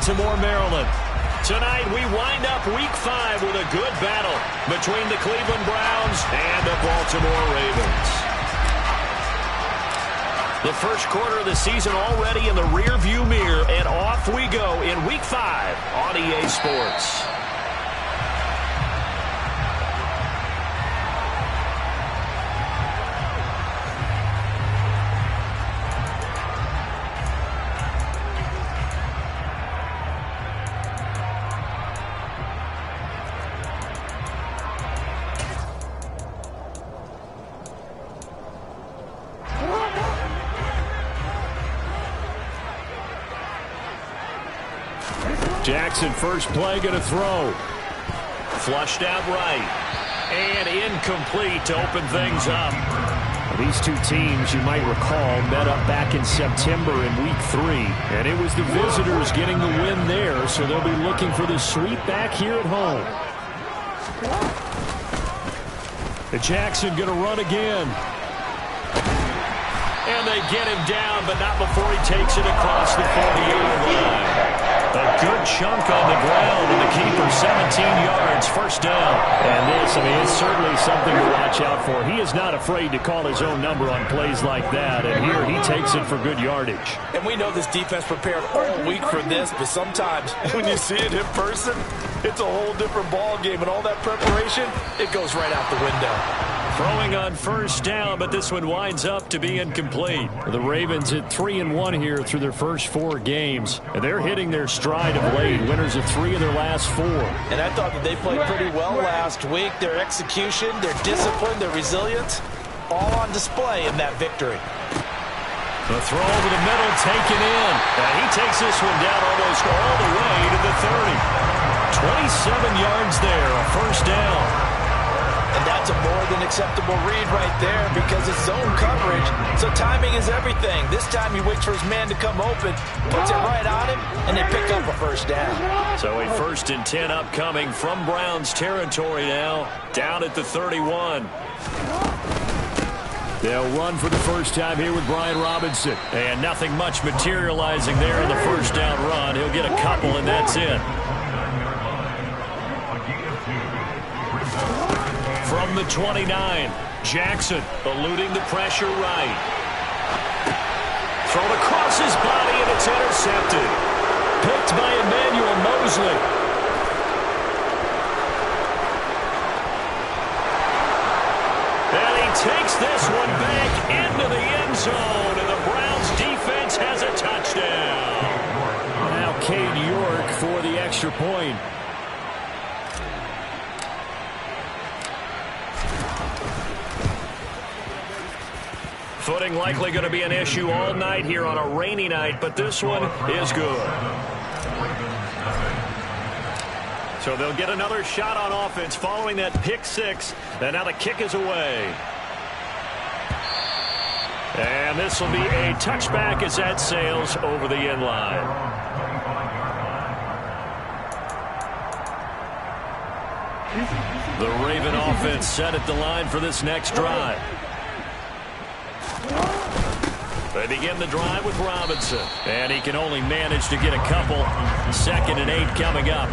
Baltimore, Maryland. Tonight, we wind up Week 5 with a good battle between the Cleveland Browns and the Baltimore Ravens. The first quarter of the season already in the rearview mirror, and off we go in Week 5 on EA Sports. Jackson, first play, going to throw. Flushed out right. And incomplete to open things up. These two teams, you might recall, met up back in September in Week 3. And it was the visitors getting the win there, so they'll be looking for the sweep back here at home. And Jackson going to run again. And they get him down, but not before he takes it across the 40-yard line. A good chunk on the ground, and the keeper 17 yards, first down. And this, it's certainly something to watch out for. He is not afraid to call his own number on plays like that, and here he takes it for good yardage. And we know this defense prepared all week for this, but sometimes when you see it in person, it's a whole different ball game, and all that preparation, it goes right out the window. Throwing on first down, but this one winds up to be incomplete. The Ravens at 3-1 here through their first 4 games. And they're hitting their stride of late, winners of 3 of their last 4. And I thought that they played pretty well last week. Their execution, their discipline, their resilience, all on display in that victory. The throw over the middle taken in. And he takes this one down almost all the way to the 30. 27 yards there, a first down. And that's a more than acceptable read right there because it's zone coverage. So timing is everything. This time he waits for his man to come open, puts it right on him, and they pick up a first down. So a 1st and 10 upcoming from Browns territory now, down at the 31. They'll run for the first time here with Brian Robinson. And nothing much materializing there in the first down run. He'll get a couple, and that's it. From the 29, Jackson eluding the pressure right. Thrown across his body, and it's intercepted. Picked by Emmanuel Mosley. And he takes this one back into the end zone, and the Browns defense has a touchdown. Now Cade York for the extra point. Footing likely going to be an issue all night here on a rainy night, but this one is good. So they'll get another shot on offense following that pick 6, and now the kick is away. And this will be a touchback as that sails over the end line. The Raven offense set at the line for this next drive. They begin the drive with Robinson. And he can only manage to get a couple. 2nd and 8 coming up.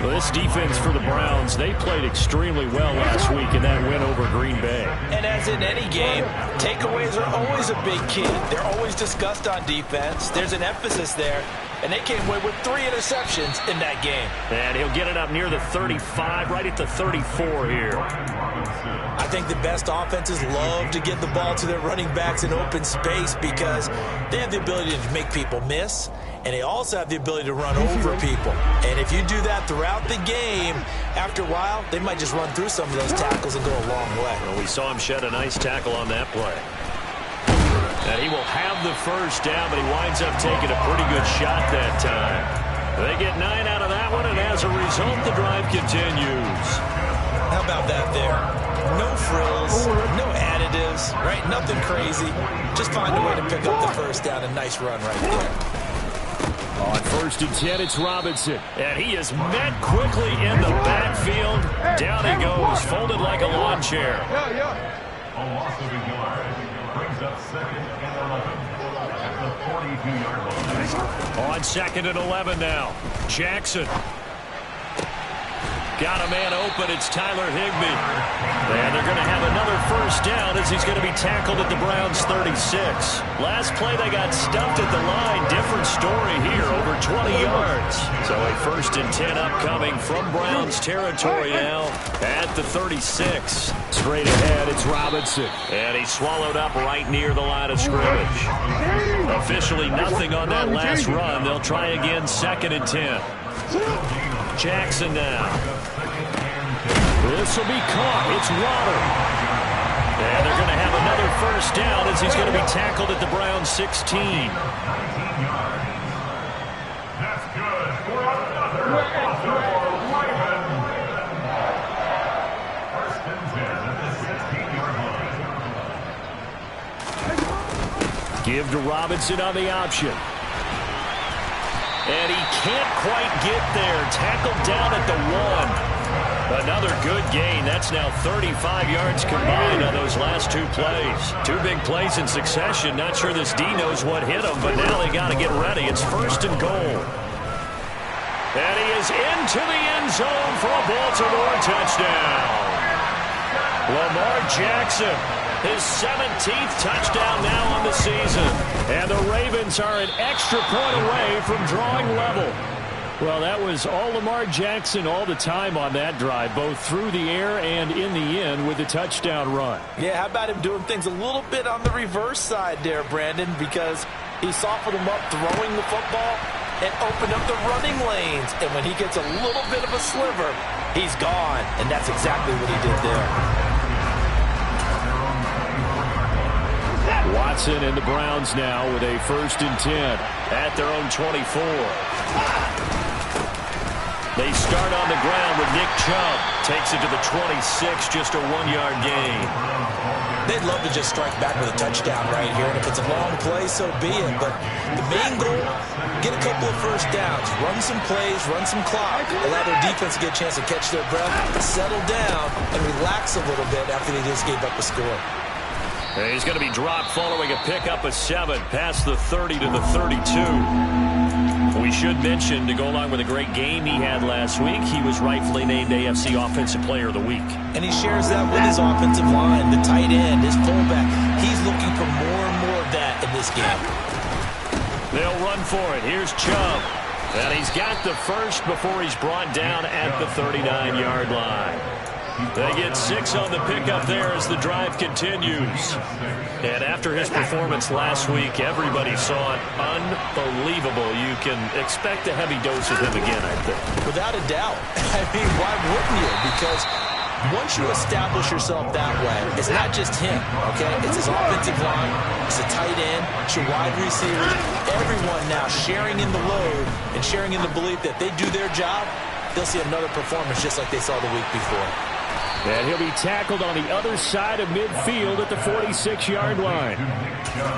Well, this defense for the Browns, they played extremely well last week in that win over Green Bay. And as in any game, takeaways are always a big key. They're always discussed on defense. There's an emphasis there. And they came away with 3 interceptions in that game. And he'll get it up near the 35, right at the 34 here. I think the best offenses love to get the ball to their running backs in open space because they have the ability to make people miss, and they also have the ability to run over people. And if you do that throughout the game, after a while, they might just run through some of those tackles and go a long way. Well, we saw him shed a nice tackle on that play. And he will have the first down, but he winds up taking a pretty good shot that time. They get 9 out of that one, and as a result, the drive continues. How about that there? No frills, no additives, right? Nothing crazy. Just find a way to pick up the first down. A nice run right there. On 1st and 10, it's Robinson. And he is met quickly in the backfield. Down he goes, folded like a lawn chair. A loss of a yard brings up 2nd and 11 at the On 2nd and 11 now. Jackson. Got a man open. It's Tyler Higbee. And they're going to have another first down as he's going to be tackled at the Browns' 36. Last play they got stuffed at the line. Different story here, over 20 yards. So a 1st and 10 upcoming from Browns territory now at the 36. Straight ahead, it's Robinson. And he swallowed up right near the line of scrimmage. Officially nothing on that last run. They'll try again 2nd and 10. Jackson now. This will be caught. It's Water. And they're going to have another first down as he's going to be tackled at the Browns' 16. That's good for another lineman. 1st and 10 at the 16-yard line. Give to Robinson on the option. And he can't quite get there. Tackled down at the 1. Another good gain. That's now 35 yards combined on those last 2 plays. 2 big plays in succession. Not sure this D knows what hit him, but now they got to get ready. It's 1st and goal. And he is into the end zone for a Baltimore touchdown. Lamar Jackson, his 17th touchdown now on the season. And the Ravens are an extra point away from drawing level. Well, that was all Lamar Jackson all the time on that drive, both through the air and in the end with the touchdown run. Yeah, how about him doing things a little bit on the reverse side there, Brandon, because he softened him up throwing the football and opened up the running lanes. And when he gets a little bit of a sliver, he's gone. And that's exactly what he did there. Watson and the Browns now with a 1st and 10 at their own 24. They start on the ground with Nick Chubb. Takes it to the 26, just a 1-yard gain. They'd love to just strike back with a touchdown right here. And if it's a long play, so be it. But the main goal, get a couple of first downs. Run some plays, run some clock. Allow their defense to get a chance to catch their breath, settle down, and relax a little bit after they just gave up a score. And he's going to be dropped following a pickup of 7 past the 30 to the 32. We should mention, to go along with a great game he had last week, he was rightfully named AFC Offensive Player of the Week. And he shares that with his offensive line, the tight end, his fullback. He's looking for more and more of that in this game. They'll run for it. Here's Chubb. And he's got the first before he's brought down at the 39-yard line. They get 6 on the pickup there as the drive continues. And after his performance last week, everybody saw it unbelievable. You can expect a heavy dose of him again, I think. Without a doubt. I mean, why wouldn't you? Because once you establish yourself that way, it's not just him, okay? It's his offensive line, it's the tight end, it's your wide receivers, everyone now sharing in the load and sharing in the belief that they do their job, they'll see another performance just like they saw the week before. And he'll be tackled on the other side of midfield at the 46-yard line.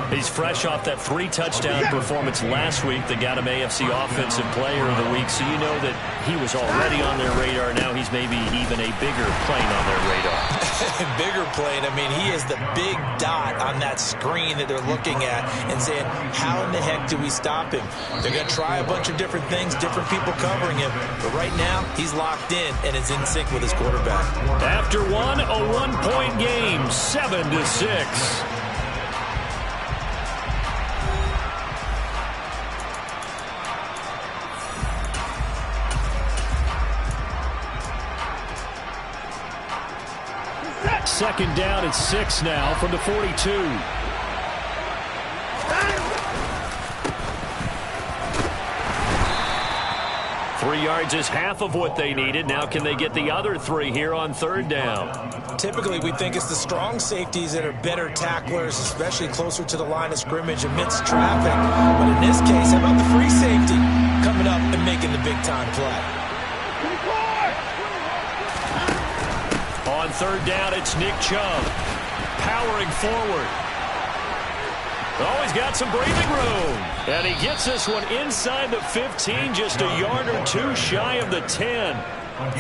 He's fresh off that 3-touchdown performance last week that got him AFC Offensive Player of the Week, so you know that he was already on their radar. Now he's maybe even a bigger plane on their radar. Bigger plane. I mean, he is the big dot on that screen that they're looking at and saying, how in the heck do we stop him? They're going to try a bunch of different things, different people covering him, but right now he's locked in and is in sync with his quarterback. After one, a 1-point game, 7-6. Second down at 6 now from the 42. 3 yards is half of what they needed. Now can they get the other 3 here on 3rd down? Typically, we think it's the strong safeties that are better tacklers, especially closer to the line of scrimmage amidst traffic. But in this case, how about the free safety coming up and making the big-time play? On 3rd down, it's Nick Chubb powering forward. Oh, he's got some breathing room. And he gets this one inside the 15, just a yard or 2 shy of the 10.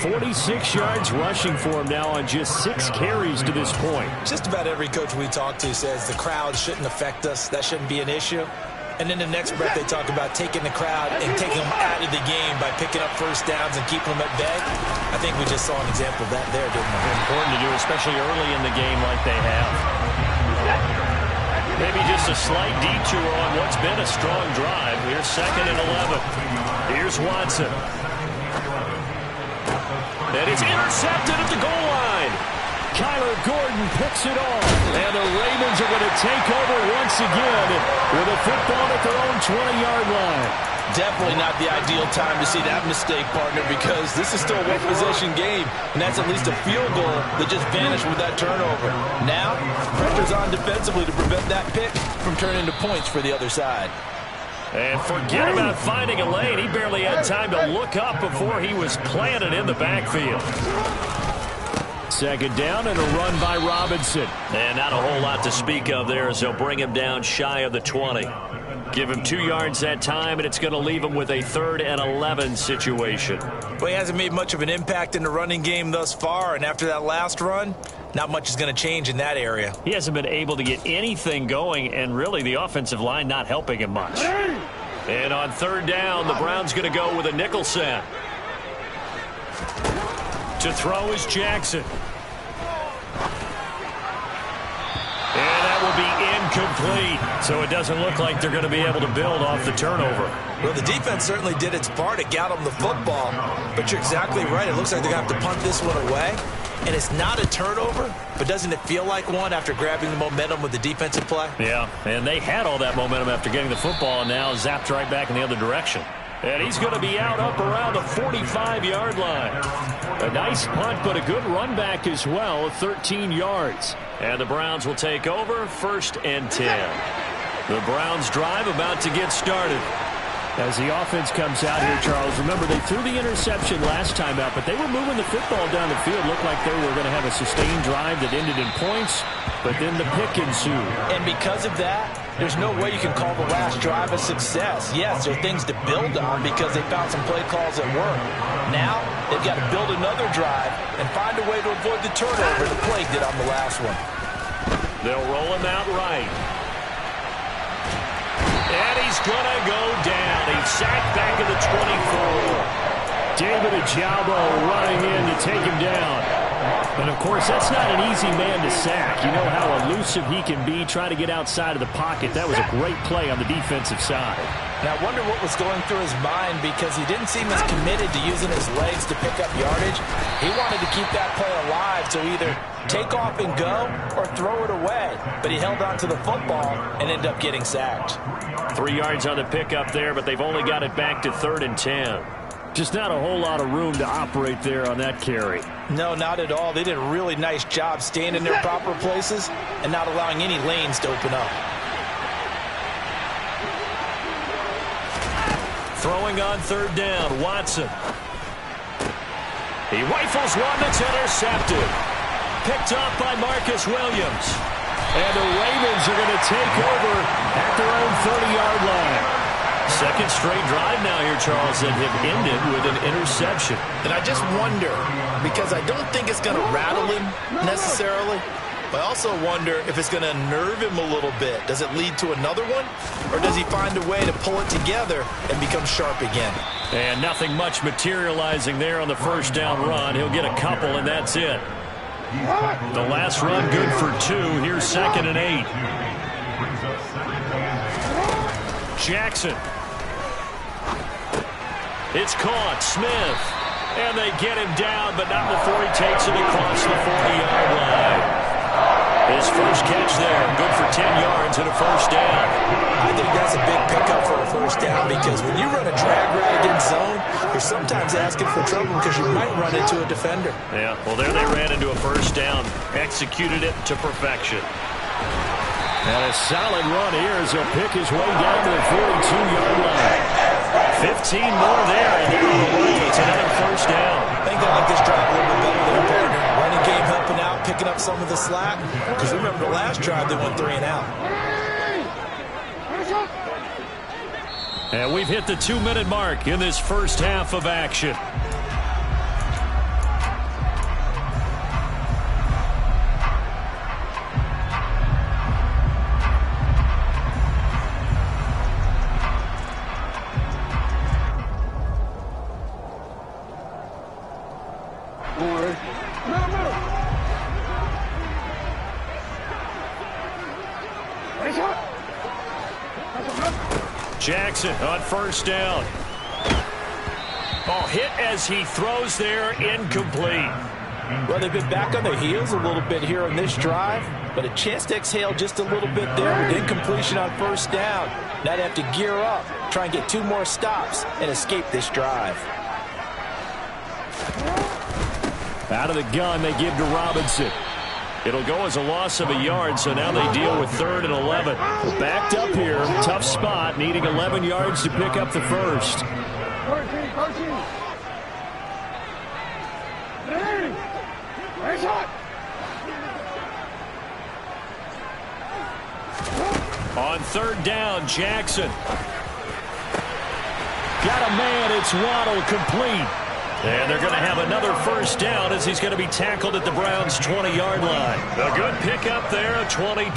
46 yards rushing for him now on just 6 carries to this point. Just about every coach we talk to says the crowd shouldn't affect us. That shouldn't be an issue. And then the next breath they talk about taking the crowd and taking them out of the game by picking up first downs and keeping them at bay. I think we just saw an example of that there, didn't we? Important to do, especially early in the game like they have. Maybe just a slight detour on what's been a strong drive. Here's 2nd and 11. Here's Watson. And it's intercepted at the goal line. Kyler Gordon picks it off. And the Ravens are going to take over once again with a football at their own 20-yard line. Definitely not the ideal time to see that mistake, partner, because this is still a one-possession game, and that's at least a field goal that just vanished with that turnover. Now, pressure's on defensively to prevent that pick from turning into points for the other side. And forget about finding a lane. He barely had time to look up before he was planted in the backfield. 2nd down and a run by Robinson. And not a whole lot to speak of there as they'll bring him down shy of the 20. Give him 2 yards that time, and it's going to leave him with a 3rd and 11 situation. Well, he hasn't made much of an impact in the running game thus far, and after that last run, not much is going to change in that area. He hasn't been able to get anything going, and really the offensive line not helping him much. And on 3rd down, the Browns going to go with a nickel set. To throw is Jackson. And that will be incomplete. So it doesn't look like they're going to be able to build off the turnover. Well, the defense certainly did its part to get them the football. But you're exactly right. It looks like they're going to have to punt this one away. And it's not a turnover, but doesn't it feel like one after grabbing the momentum with the defensive play? Yeah, and they had all that momentum after getting the football and now zapped right back in the other direction. And he's going to be out up around the 45-yard line. A nice punt, but a good run back as well, 13 yards. And the Browns will take over, 1st and 10. The Browns drive about to get started. As the offense comes out here, Charles, remember they threw the interception last time out, but they were moving the football down the field. Looked like they were going to have a sustained drive that ended in points, but then the pick ensued. And because of that, there's no way you can call the last drive a success. Yes, there are things to build on because they found some play calls that work. Now, they've got to build another drive and find a way to avoid the turnover the plague did on the last one. They'll roll him out right. And he's going to go down. He's sacked back at the 24. David Ojabo running in to take him down. And, of course, that's not an easy man to sack. You know how elusive he can be trying to get outside of the pocket. That was a great play on the defensive side. Now, I wonder what was going through his mind because he didn't seem as committed to using his legs to pick up yardage. He wanted to keep that play alive, so either take off and go or throw it away. But he held on to the football and ended up getting sacked. 3 yards on the pickup there, but they've only got it back to 3rd and 10. Just not a whole lot of room to operate there on that carry. No, not at all. They did a really nice job staying in their proper places and not allowing any lanes to open up. Throwing on 3rd down, Watson. He rifles one that's intercepted. Picked up by Marcus Williams. And the Ravens are going to take over at their own 30-yard line. Second straight drive now here, Charles, that have ended with an interception. And I just wonder, because I don't think it's going to rattle him necessarily, but I also wonder if it's going to unnerve him a little bit. Does it lead to another one? Or does he find a way to pull it together and become sharp again? And nothing much materializing there on the first down run. He'll get a couple, and that's it. The last run good for 2. Here's 2nd and 8. Jackson. It's caught. Smith. And they get him down, but not before he takes it across the 40-yard line. His first catch there, good for 10 yards and a first down. I think that's a big pickup for a first down because when you run a drag route against zone, you're sometimes asking for trouble because you might run into a defender. Yeah, well, there they ran into a first down, executed it to perfection. And a solid run here as he'll pick his way down to the 42-yard line. 15 more there, and they're on the way. It's another first down. I think they like this drive a little bit better than their partner. Running game helping out, picking up some of the slack. Because remember the last drive, they went 3 and out. And we've hit the 2-minute mark in this first half of action. Jackson on first down. Ball hit as he throws there, incomplete. Well, they've been back on their heels a little bit here on this drive, but a chance to exhale just a little bit there with incompletion on first down. Now they have to gear up, try and get 2 more stops, and escape this drive. Out of the gun, they give to Robinson. It'll go as a loss of a yard, so now they deal with 3rd and 11. Backed up here, tough spot, needing 11 yards to pick up the first. On 3rd down, Jackson. Got a man, it's Waddle, complete. And they're going to have another first down as he's going to be tackled at the Browns' 20-yard line. A good pickup there, a 22.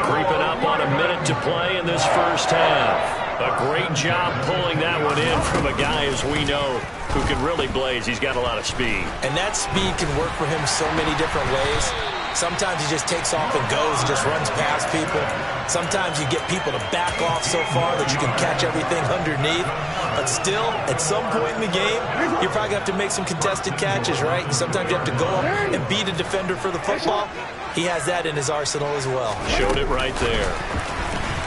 Creeping up on a minute to play in this first half. A great job pulling that one in from a guy, as we know, who can really blaze. He's got a lot of speed. And that speed can work for him so many different ways. Sometimes he just takes off and goes and just runs past people. Sometimes you get people to back off so far that you can catch everything underneath. But still, at some point in the game, you're probably going to have to make some contested catches, right? Sometimes you have to go up and beat a defender for the football. He has that in his arsenal as well. Showed it right there.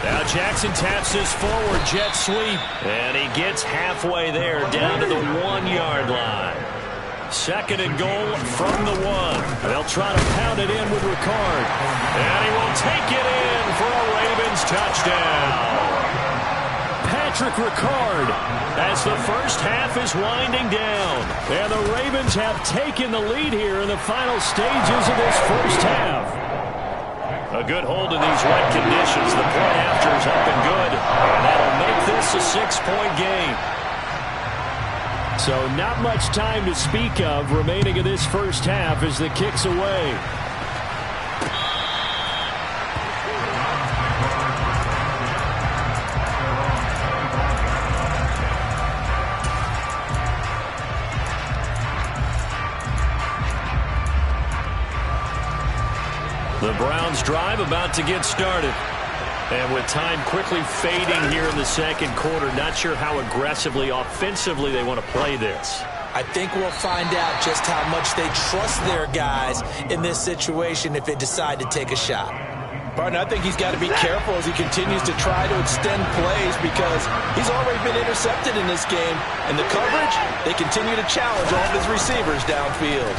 Now Jackson taps his forward jet sweep. And he gets halfway there, down to the 1-yard line. 2nd and goal from the 1. They'll try to pound it in with Ricard. And he will take it in for a Ravens touchdown. Patrick Ricard as the first half is winding down. And the Ravens have taken the lead here in the final stages of this first half. A good hold in these wet conditions. The point after is up and good. And that'll make this a 6-point game. So not much time to speak of remaining in this first half as the kick's away. The Browns drive about to get started. And with time quickly fading here in the second quarter, not sure how aggressively, offensively they want to play this. I think we'll find out just how much they trust their guys in this situation if they decide to take a shot. Partner, I think he's got to be careful as he continues to try to extend plays because he's already been intercepted in this game. And the coverage, they continue to challenge all of his receivers downfield.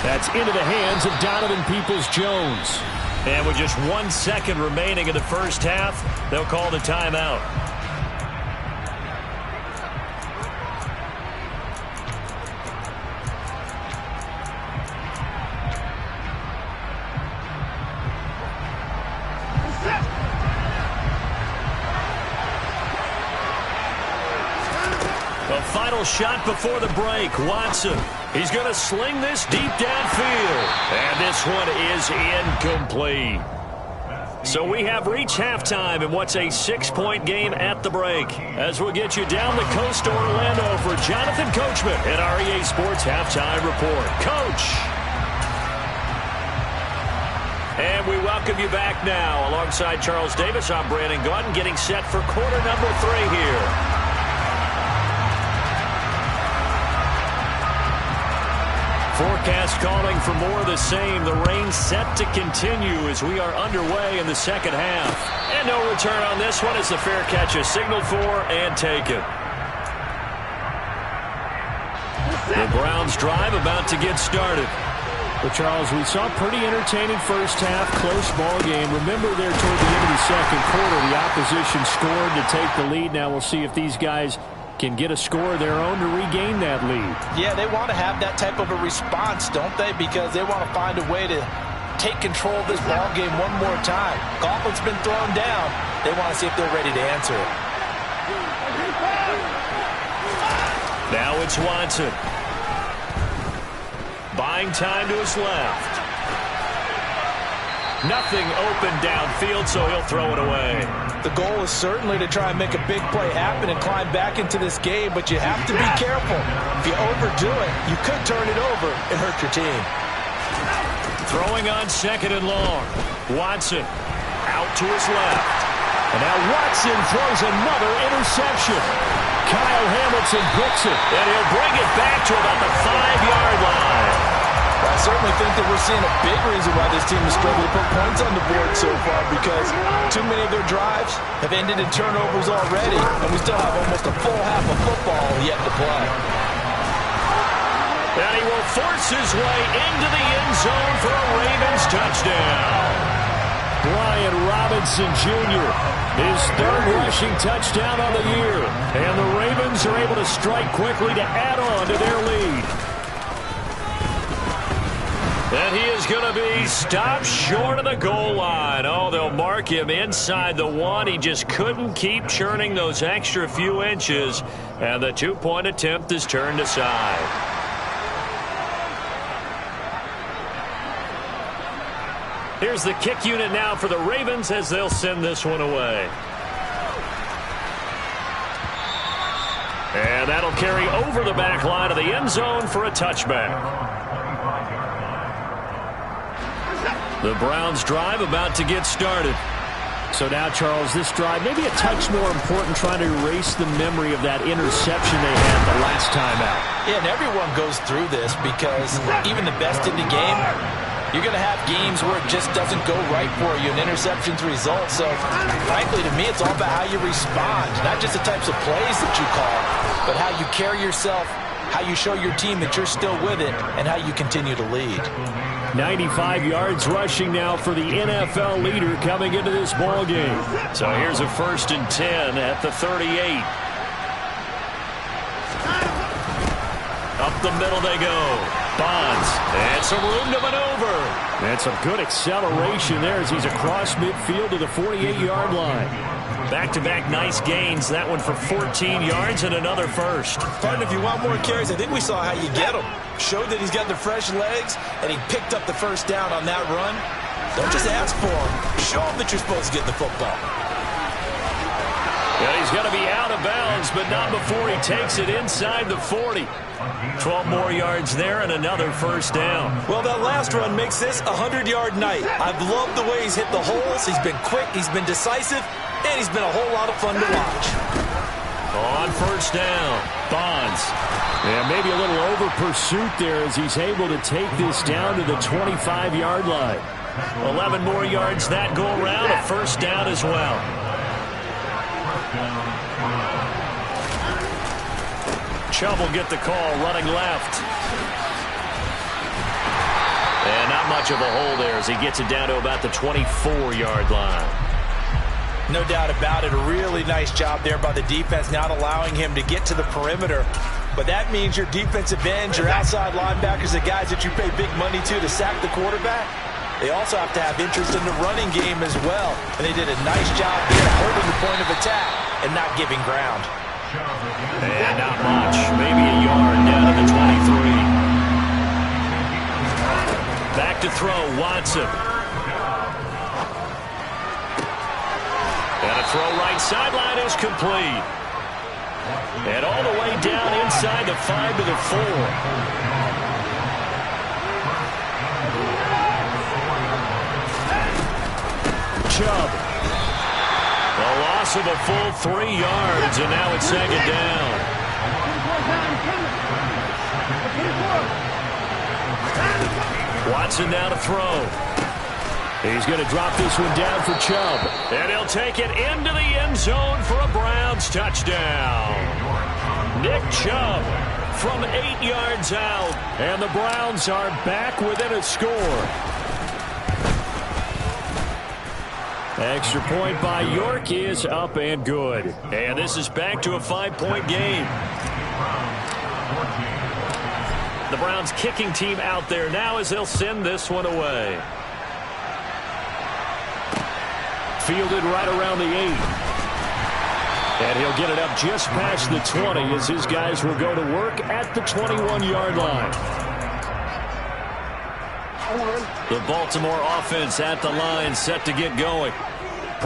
That's into the hands of Donovan Peoples-Jones. And with just 1 second remaining in the first half, they'll call the timeout. A final shot before the break. Watson. He's going to sling this deep downfield. And this one is incomplete. So we have reached halftime in what's a 6-point game at the break. As we'll get you down the coast to Orlando for Jonathan Coachman at our EA Sports Halftime Report. Coach. And we welcome you back now. Alongside Charles Davis, I'm Brandon Gaudin, getting set for quarter number 3 here. Forecast calling for more of the same. The rain set to continue as we are underway in the second half. And no return on this one as the fair catch is signaled for and taken. The Browns drive about to get started. Well, Charles, we saw a pretty entertaining first half, close ball game. Remember there toward the end of the second quarter, the opposition scored to take the lead. Now we'll see if these guys can get a score of their own to regain that lead. Yeah, they want to have that type of a response, don't they? Because they want to find a way to take control of this ball game one more time. Gauntlet's been thrown down. They want to see if they're ready to answer it. Now it's Watson. Buying time to his left. Nothing open downfield, so he'll throw it away. The goal is certainly to try and make a big play happen and climb back into this game, but you have to be careful. If you overdo it, you could turn it over and hurt your team. Throwing on second and long. Watson out to his left. And now Watson throws another interception. Kyle Hamilton picks it. And he'll bring it back to about the 5-yard line. I certainly think that we're seeing a big reason why this team has struggled to put points on the board so far, because too many of their drives have ended in turnovers already, and we still have almost a full half of football yet to play. And he will force his way into the end zone for a Ravens touchdown. Brian Robinson Jr., his third rushing touchdown of the year. And the Ravens are able to strike quickly to add on to their lead. And he is going to be stopped short of the goal line. Oh, they'll mark him inside the 1. He just couldn't keep churning those extra few inches. And the 2-point attempt is turned aside. Here's the kick unit now for the Ravens as they'll send this one away. And that'll carry over the back line of the end zone for a touchback. The Browns drive about to get started. So now, Charles, this drive maybe a touch more important, trying to erase the memory of that interception they had the last time out. Yeah, and everyone goes through this because even the best in the game, you're going to have games where it just doesn't go right for you, and interceptions result. So, frankly, to me, it's all about how you respond, not just the types of plays that you call, but how you carry yourself, how you show your team that you're still with it, and how you continue to lead. 95 yards rushing now for the NFL leader coming into this ball game. So here's a 1st and 10 at the 38. Up the middle they go. Bonds. And some room to maneuver. And some good acceleration there as he's across midfield to the 48-yard line. Back-to-back nice gains. That one for 14 yards and another first. Partner, if you want more carries, I think we saw how you get them. Showed that he's got the fresh legs, and he picked up the first down on that run. Don't just ask for him. Show him that you're supposed to get the football. Yeah, he's going to be out of bounds, but not before he takes it inside the 40. 12 more yards there and another first down. Well, that last run makes this a 100-yard night. I've loved the way he's hit the holes. He's been quick, he's been decisive, and he's been a whole lot of fun to watch. On first down, Bonds. Yeah, maybe a little over pursuit there as he's able to take this down to the 25-yard line. 11 more yards that go around, a first down as well. Chubb will get the call, running left. And not much of a hole there as he gets it down to about the 24-yard line. No doubt about it. A really nice job there by the defense, not allowing him to get to the perimeter. But that means your defensive ends, your outside linebackers, the guys that you pay big money to sack the quarterback, they also have to have interest in the running game as well. And they did a nice job there holding the point of attack and not giving ground. And not much. Maybe a yard down to the 23. Back to throw, Watson. And a throw right sideline is complete. And all the way down inside the 5 to the 4. Chubb. A loss of a full 3 yards, and now it's second down. Watson now to throw. He's going to drop this one down for Chubb. And he'll take it into the end zone for a Browns touchdown. Nick Chubb from 8 yards out. And the Browns are back within a score. Extra point by York is up and good. And this is back to a 5-point game. The Browns kicking team out there now as they'll send this one away. Fielded right around the 8. And he'll get it up just past the 20 as his guys will go to work at the 21-yard line. The Baltimore offense at the line set to get going.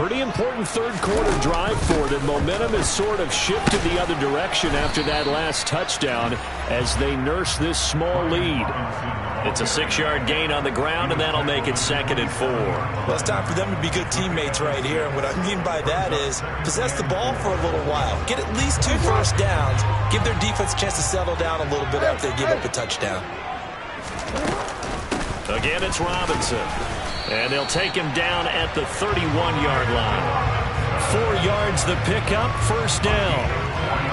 Pretty important third-quarter drive for them. Momentum has sort of shifted the other direction after that last touchdown as they nurse this small lead. It's a 6-yard gain on the ground, and that'll make it 2nd and 4. Well, it's time for them to be good teammates right here. And what I mean by that is possess the ball for a little while. Get at least 2 first downs. Give their defense a chance to settle down a little bit after they give up a touchdown. Again, it's Robinson. And they'll take him down at the 31-yard line. 4 yards the pickup, first down.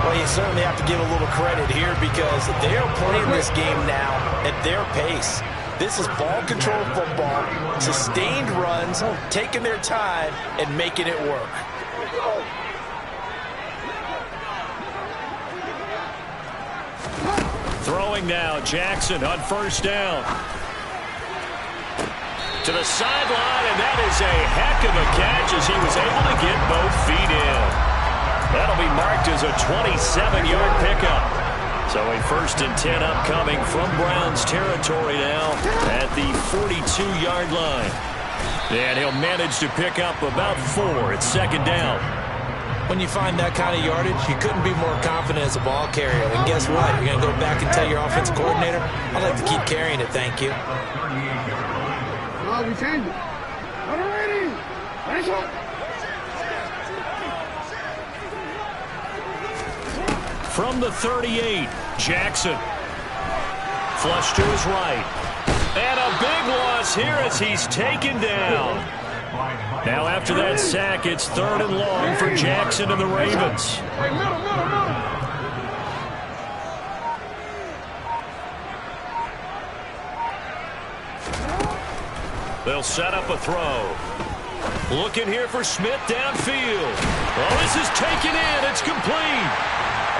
Well, you certainly have to give a little credit here because they are playing this game now at their pace. This is ball control football, sustained runs, taking their time, and making it work. Throwing now, Jackson on first down. To the sideline, and that is a heck of a catch as he was able to get both feet in. That'll be marked as a 27-yard pickup. So a 1st and 10 upcoming from Browns territory now at the 42-yard line. And he'll manage to pick up about 4. It's 2nd down. When you find that kind of yardage, you couldn't be more confident as a ball carrier. And guess what? You're going to go back and tell your offensive coordinator, I'd like to keep carrying it, thank you. We change it. Alrighty. Nice one. From the 38, Jackson. Flush to his right. And a big loss here as he's taken down. Now after that sack, it's 3rd and long for Jackson and the Ravens. Hey, middle. They'll set up a throw. Looking here for Smith downfield. Oh, this is taken in. It's complete.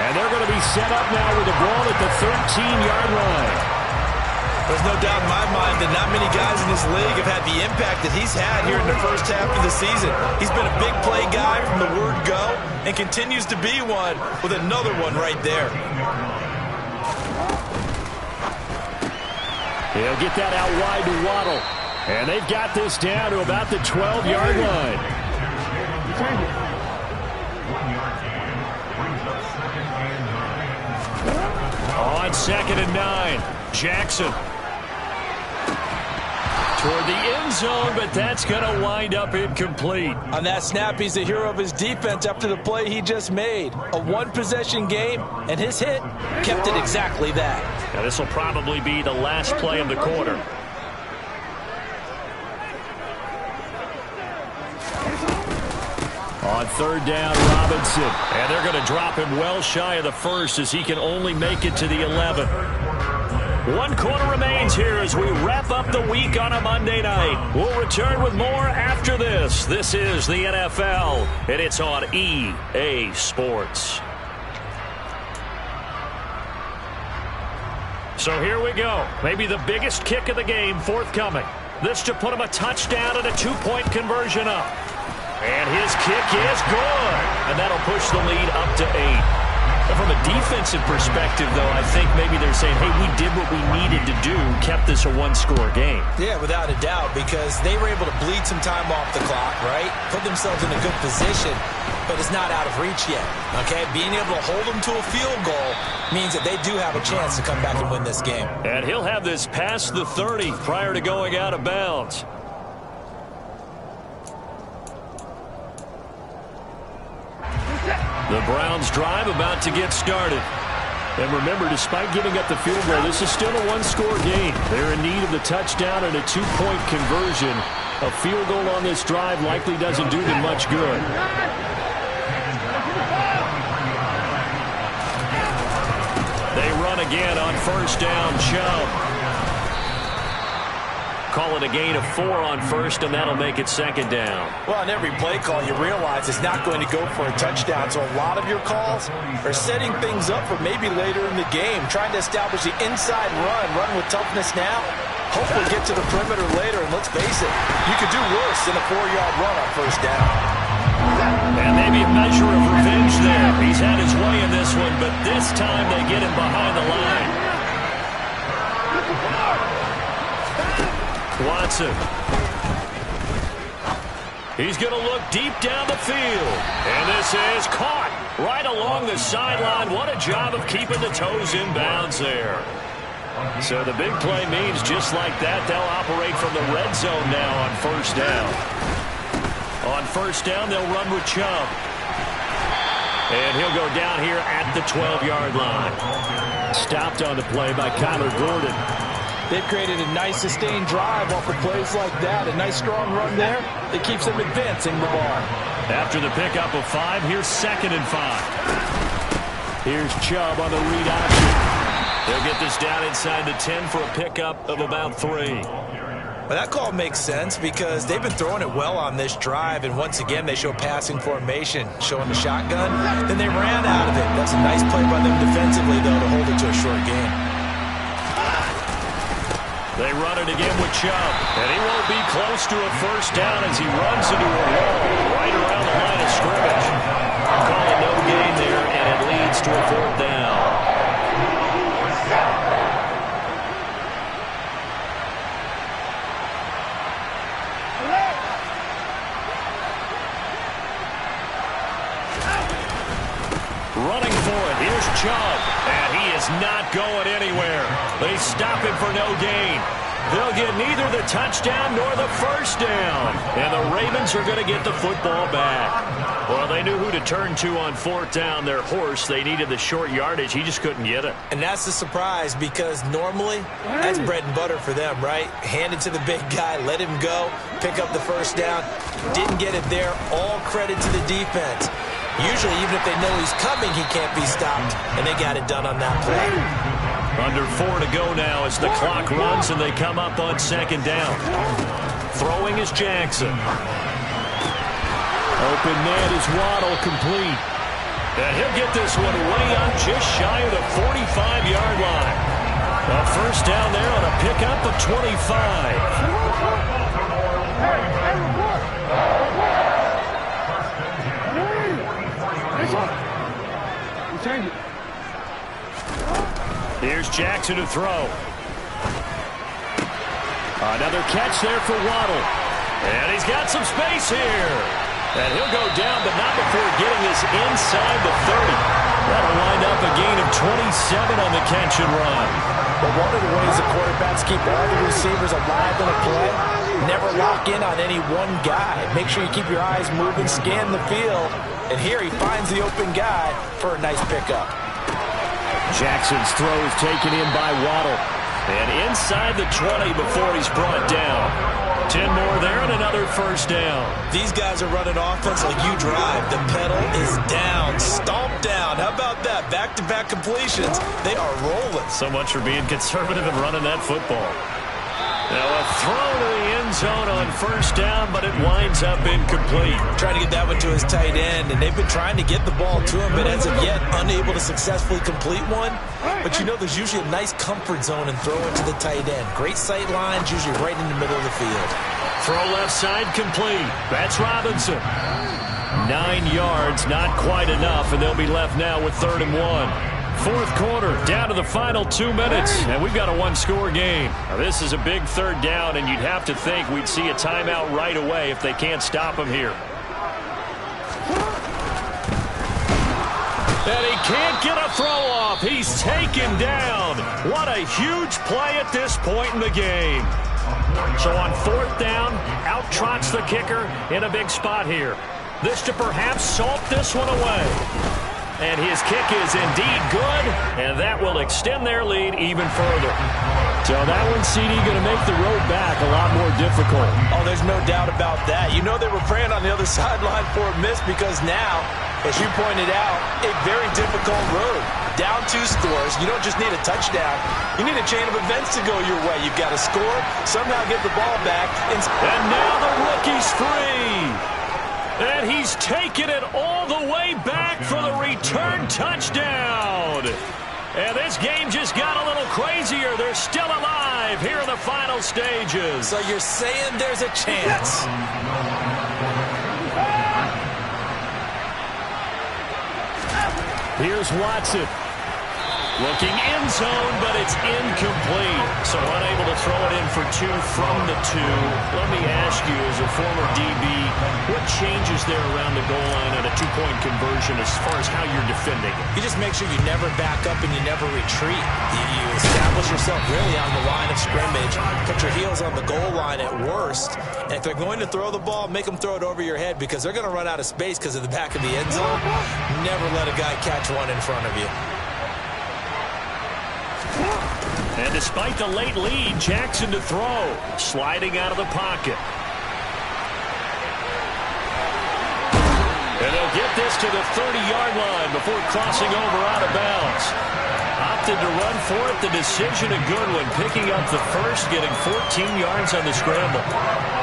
And they're going to be set up now with the ball at the 13-yard line. There's no doubt in my mind that not many guys in this league have had the impact that he's had here in the first half of the season. He's been a big play guy from the word go and continues to be one with another one right there. He'll get that out wide to Waddle. And they've got this down to about the 12-yard line. On 2nd and 9, Jackson. Toward the end zone, but that's going to wind up incomplete. On that snap, he's the hero of his defense after the play he just made. A one-possession game, and his hit kept it exactly that. Now this will probably be the last play of the quarter. On 3rd down, Robinson. And they're going to drop him well shy of the 1st as he can only make it to the 11th. 1 quarter remains here as we wrap up the week on a Monday night. We'll return with more after this. This is the NFL, and it's on EA Sports. So here we go. Maybe the biggest kick of the game forthcoming. This to put him a touchdown and a 2-point conversion up. And his kick is good. And that'll push the lead up to 8. But from a defensive perspective, though, I think maybe they're saying, hey, we did what we needed to do, kept this a 1-score game. Yeah, without a doubt, because they were able to bleed some time off the clock, right? Put themselves in a good position, but it's not out of reach yet, okay? Being able to hold them to a field goal means that they do have a chance to come back and win this game. And he'll have this past the 30 prior to going out of bounds. The Browns drive about to get started. And remember, despite giving up the field goal, this is still a 1-score game. They're in need of the touchdown and a 2-point conversion. A field goal on this drive likely doesn't do them much good. They run again on 1st down. Chubb. Call it a gain of 4 on 1st, and that'll make it 2nd down. Well, on every play call, you realize it's not going to go for a touchdown. So a lot of your calls are setting things up for maybe later in the game, trying to establish the inside run with toughness now. Hopefully get to the perimeter later, and let's face it, you could do worse than a 4-yard run on 1st down. And maybe a measure of revenge there. He's had his way in this one, but this time they get him behind the line. Watson. He's going to look deep down the field. And this is caught right along the sideline. What a job of keeping the toes in bounds there. So the big play means just like that, they'll operate from the red zone now on first down. On first down, they'll run with Chubb. And he'll go down here at the 12-yard line. Stopped on the play by Kyler Gordon. They've created a nice sustained drive off of plays like that. A nice strong run there that keeps them advancing the ball. After the pickup of 5, here's 2nd and 5. Here's Chubb on the read option. They'll get this down inside the 10 for a pickup of about 3. Well, that call makes sense because they've been throwing it well on this drive, and once again they show passing formation, showing the shotgun. Then they ran out of it. That's a nice play by them defensively, though, to hold it to a short game. They run it again with Chubb, and he won't be close to a first down as he runs into a wall right around the line of scrimmage. Call it no gain there, and it leads to a 4th down. Running for it, here's Chubb, and he is not going anywhere. They stop him for no gain. They'll get neither the touchdown nor the first down, and the Ravens are going to get the football back. Well, they knew who to turn to on 4th down. Their horse, they needed the short yardage. He just couldn't get it. And that's the surprise because normally that's bread and butter for them, right? Hand it to the big guy, let him go, pick up the first down. Didn't get it there. All credit to the defense. Usually, even if they know he's coming, he can't be stopped, and they got it done on that play. Under 4 to go now as the clock runs, and they come up on 2nd down. Throwing is Jackson. Open man is Waddle, complete. And he'll get this one way up just shy of the 45-yard line. A first down there on a pickup of 25. Here's Jackson to throw. Another catch there for Waddle. And he's got some space here. And he'll go down, but not before getting this inside the 30. That'll wind up a gain of 27 on the catch and run. But one of the ways the quarterbacks keep all the receivers alive in a play, never lock in on any one guy. Make sure you keep your eyes moving, scan the field. And here he finds the open guy for a nice pickup. Jackson's throw is taken in by Waddle. And inside the 20 before he's brought down. 10 more there and another first down. These guys are running offense like you drive. The pedal is down, stomped down. How about that? Back-to-back completions. They are rolling. So much for being conservative and running that football. Now a throw to the end zone on first down, but it winds up incomplete. Trying to get that one to his tight end, and they've been trying to get the ball to him, but as of yet, unable to successfully complete one. But you know there's usually a nice comfort zone and throw into the tight end. Great sight lines, usually right in the middle of the field. Throw left side complete. That's Robinson. 9 yards, not quite enough, and they'll be left now with 3rd and 1. 4th quarter, down to the final 2 minutes, and we've got a 1-score game. Now, this is a big 3rd down, and you'd have to think we'd see a timeout right away if they can't stop him here. And he can't get a throw off. He's taken down. What a huge play at this point in the game. So on 4th down, out trots the kicker in a big spot here. This to perhaps salt this one away. And his kick is indeed good, and that will extend their lead even further. So that one, CD, going to make the road back a lot more difficult. Oh, there's no doubt about that. You know they were praying on the other sideline for a miss because now, as you pointed out, a very difficult road. Down 2 scores. You don't just need a touchdown. You need a chain of events to go your way. You've got to score, somehow get the ball back. And now the rookie's free. And he's taken it all the way back for the return touchdown. And this game just got a little crazier. They're still alive here in the final stages. So you're saying there's a chance. Here's Watson. Looking end zone, but it's incomplete. So unable to throw it in for 2 from the 2. Let me ask you, as a former DB, what changes there around the goal line on a 2-point conversion as far as how you're defending it? You just make sure you never back up and you never retreat. You establish yourself really on the line of scrimmage, put your heels on the goal line at worst, and if they're going to throw the ball, make them throw it over your head because they're going to run out of space because of the back of the end zone. Never let a guy catch one in front of you. And despite the late lead, Jackson to throw. Sliding out of the pocket. And they'll get this to the 30-yard line before crossing over out of bounds. Opted to run for it. The decision a good one. Picking up the first, getting 14 yards on the scramble.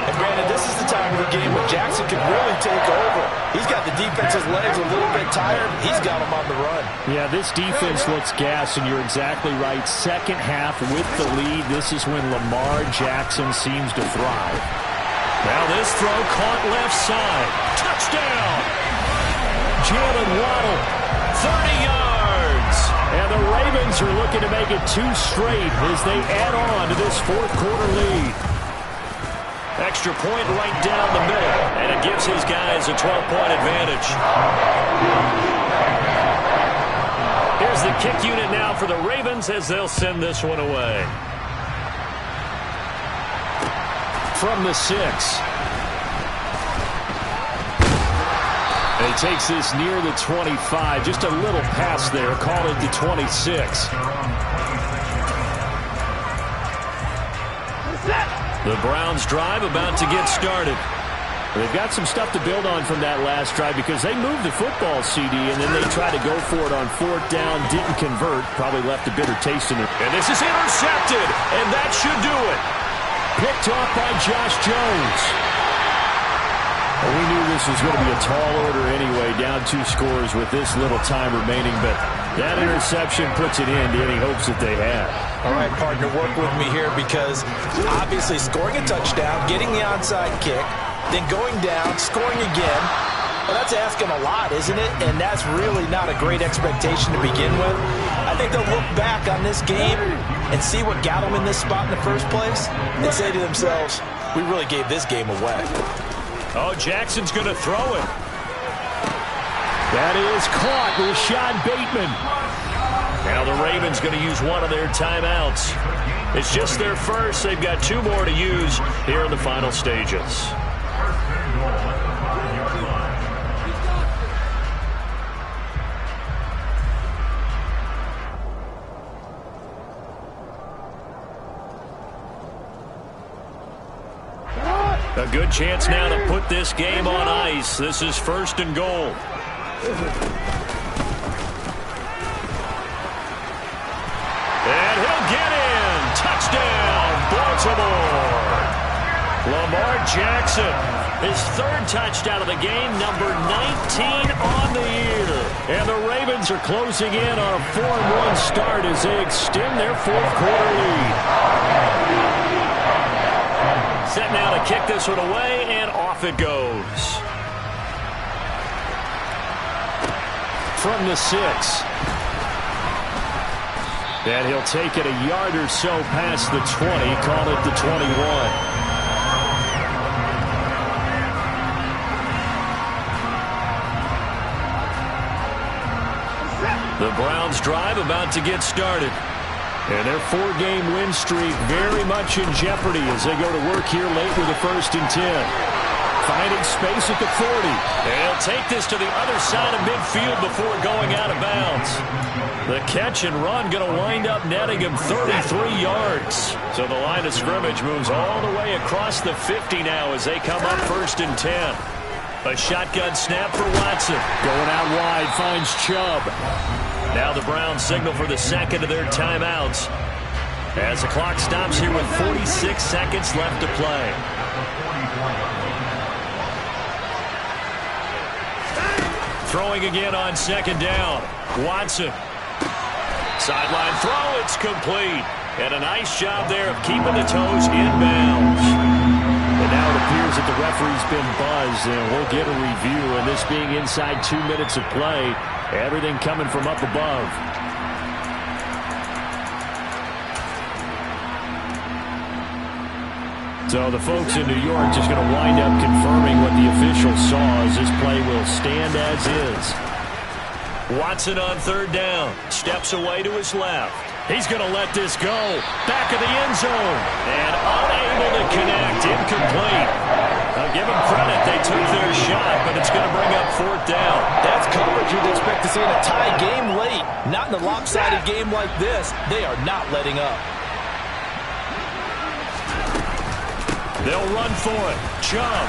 And granted, this is the time of the game where Jackson can really take over. He's got the defense's legs a little bit tired. He's got them on the run. Yeah, this defense looks gassed, and you're exactly right. Second half with the lead, this is when Lamar Jackson seems to thrive. Now this throw caught left side. Touchdown! Jalen Waddle, 30 yards. And the Ravens are looking to make it 2 straight as they add on to this fourth-quarter lead. Extra point right down the middle, and it gives his guys a 12-point advantage. Here's the kick unit now for the Ravens as they'll send this one away. From the 6. And he takes this near the 25. Just a little pass there. Call it the 26. The Browns drive about to get started. They've got some stuff to build on from that last drive because they moved the football, CD, and then they tried to go for it on 4th down, didn't convert, probably left a bitter taste in it. And this is intercepted, and that should do it. Picked off by Josh Jones. Well, we knew this was going to be a tall order anyway, down 2 scores with this little time remaining, but that interception puts it in to any hopes that they had. All right, partner, work with me here because obviously scoring a touchdown, getting the onside kick, then going down, scoring again, well, that's asking a lot, isn't it? And that's really not a great expectation to begin with. I think they'll look back on this game and see what got them in this spot in the first place and say to themselves, we really gave this game away. Oh, Jackson's going to throw it. That is caught with Sean Bateman. Now the Ravens going to use one of their timeouts. It's just their first. They've got 2 more to use here in the final stages. A good chance now to put this game on ice. This is 1st and goal. And he'll get in. Touchdown, Baltimore. Lamar Jackson, his 3rd touchdown of the game, number 19 on the year. And the Ravens are closing in on a 4-1 start as they extend their 4th-quarter lead. Set now to kick this one away, and off it goes. From the 6. And he'll take it a yard or so past the 20, call it the 21. The Browns drive about to get started. And their 4-game win streak very much in jeopardy as they go to work here late with a 1st and 10. Finding space at the 40. And he'll take this to the other side of midfield before going out of bounds. The catch and run going to wind up netting him 33 yards. So the line of scrimmage moves all the way across the 50 now as they come up 1st and 10. A shotgun snap for Watson. Going out wide, finds Chubb. Now the Browns signal for the 2nd of their timeouts as the clock stops here with 46 seconds left to play. Throwing again on 2nd down. Watson. Sideline throw, it's complete. And a nice job there of keeping the toes inbounds. And now it appears that the referee's been buzzed, and we'll get a review. And this being inside 2 minutes of play, everything coming from up above. So the folks in New York just going to wind up confirming what the official saw, as this play will stand as is. Watson on third down. Steps away to his left. He's going to let this go. Back of the end zone. And unable to connect. Incomplete. I'll give them credit. They took their shot, but it's going to bring up fourth down. That's coverage you'd expect to see in a tie game late. Not in a lopsided game like this. They are not letting up. They'll run for it. Chubb.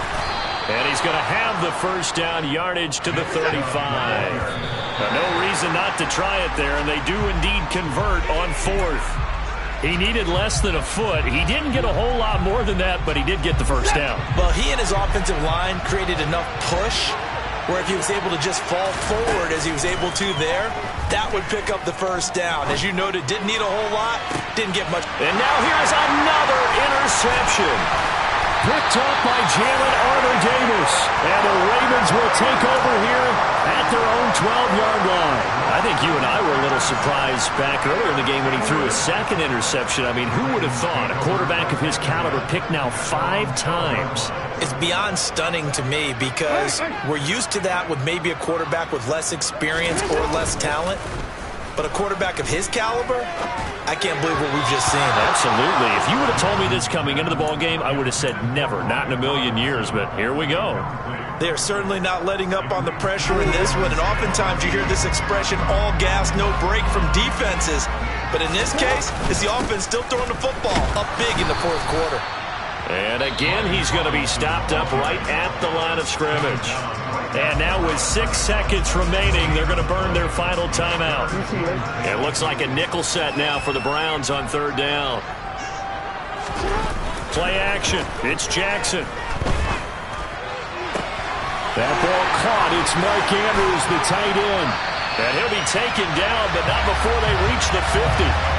And he's going to have the first down, yardage to the 35. No reason not to try it there, and they do indeed convert on fourth. He needed less than a foot. He didn't get a whole lot more than that, but he did get the first down. Well, he and his offensive line created enough push where if he was able to just fall forward as he was able to there, that would pick up the first down. As you noted, didn't need a whole lot, didn't get much. And now here's another interception. Picked up by Jalen Armour-Davis. And the Ravens will take over here at their own 12-yard line. I think you and I were a little surprised back earlier in the game when he threw a second interception. I mean, who would have thought a quarterback of his caliber picked now 5 times? It's beyond stunning to me because we're used to that with maybe a quarterback with less experience or less talent. But a quarterback of his caliber, I can't believe what we've just seen. Absolutely. If you would have told me this coming into the ballgame, I would have said never, not in a million years. But here we go. They are certainly not letting up on the pressure in this one. And oftentimes you hear this expression, all gas, no break from defenses. But in this case, it's the offense still throwing the football up big in the fourth quarter. And again, he's going to be stopped up right at the line of scrimmage. And now with 6 seconds remaining, they're going to burn their final timeout. It looks like a nickel set now for the Browns on third down. Play action. It's Jackson. That ball caught. It's Mark Andrews, the tight end. And he'll be taken down, but not before they reach the 50.